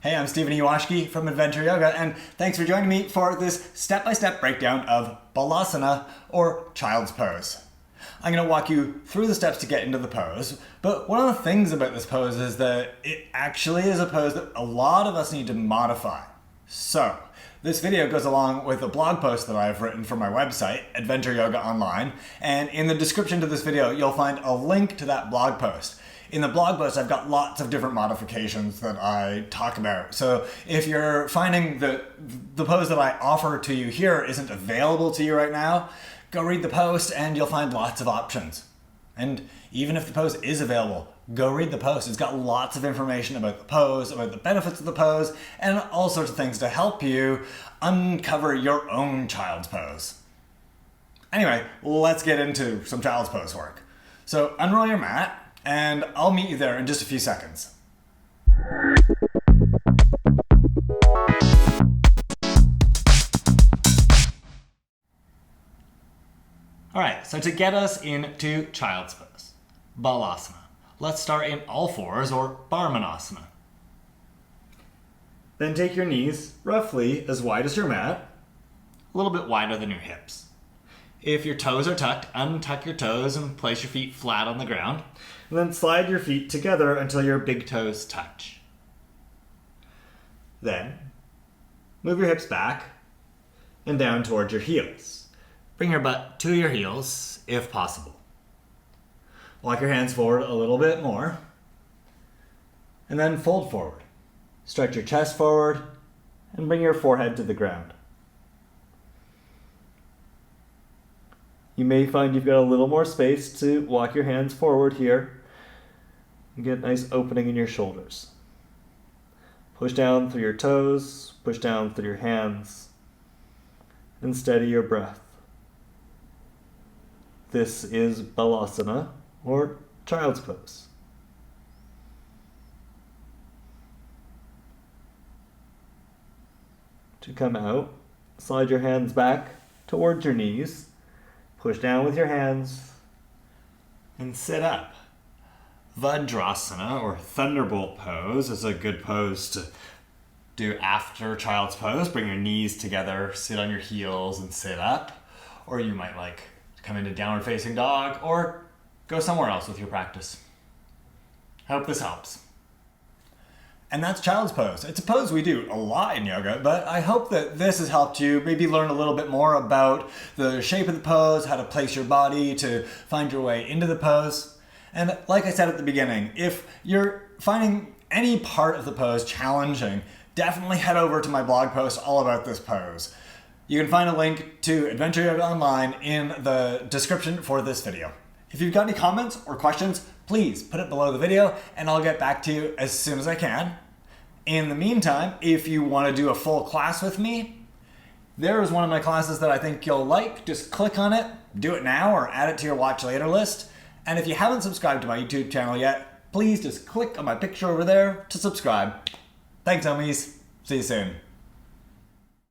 Hey, I'm Stephen Ewashkiw from Adventure Yoga, and thanks for joining me for this step-by-step breakdown of Balasana, or child's pose. I'm going to walk you through the steps to get into the pose, but one of the things about this pose is that it actually is a pose that a lot of us need to modify. So, this video goes along with a blog post that I've written for my website, Adventure YogaOnline, and in the description to this video, you'll find a link to that blog post. In the blog post, I've got lots of different modifications that I talk about. So if you're finding that the pose that I offer to you here isn't available to you right now, go read the post and you'll find lots of options. And even if the pose is available, go read the post. It's got lots of information about the pose, about the benefits of the pose, and all sorts of things to help you uncover your own child's pose. Anyway, let's get into some child's pose work. So unroll your mat, and I'll meet you there in just a few seconds. Alright, so to get us into child's pose, Balasana, let's start in all fours, or Barmanasana. Then take your knees roughly as wide as your mat, a little bit wider than your hips. If your toes are tucked, untuck your toes and place your feet flat on the ground. And then slide your feet together until your big toes touch. Then, move your hips back and down towards your heels. Bring your butt to your heels, if possible. Walk your hands forward a little bit more. And then fold forward. Stretch your chest forward and bring your forehead to the ground. You may find you've got a little more space to walk your hands forward here and get a nice opening in your shoulders. Push down through your toes, push down through your hands, and steady your breath. This is Balasana, or child's pose. To come out, slide your hands back towards your knees. Push down with your hands and sit up. Vajrasana, or thunderbolt pose, is a good pose to do after child's pose. Bring your knees together, sit on your heels and sit up. Or you might like to come into downward facing dog or go somewhere else with your practice. I hope this helps. And that's child's pose. It's a pose we do a lot in yoga, but I hope that this has helped you maybe learn a little bit more about the shape of the pose, how to place your body to find your way into the pose. And like I said at the beginning, if you're finding any part of the pose challenging, definitely head over to my blog post all about this pose. You can find a link to Adventure Yoga Online in the description for this video. If you've got any comments or questions, please put it below the video and I'll get back to you as soon as I can. In the meantime, if you want to do a full class with me, there is one of my classes that I think you'll like. Just click on it, do it now, or add it to your watch later list. And if you haven't subscribed to my YouTube channel yet, please just click on my picture over there to subscribe. Thanks, homies. See you soon.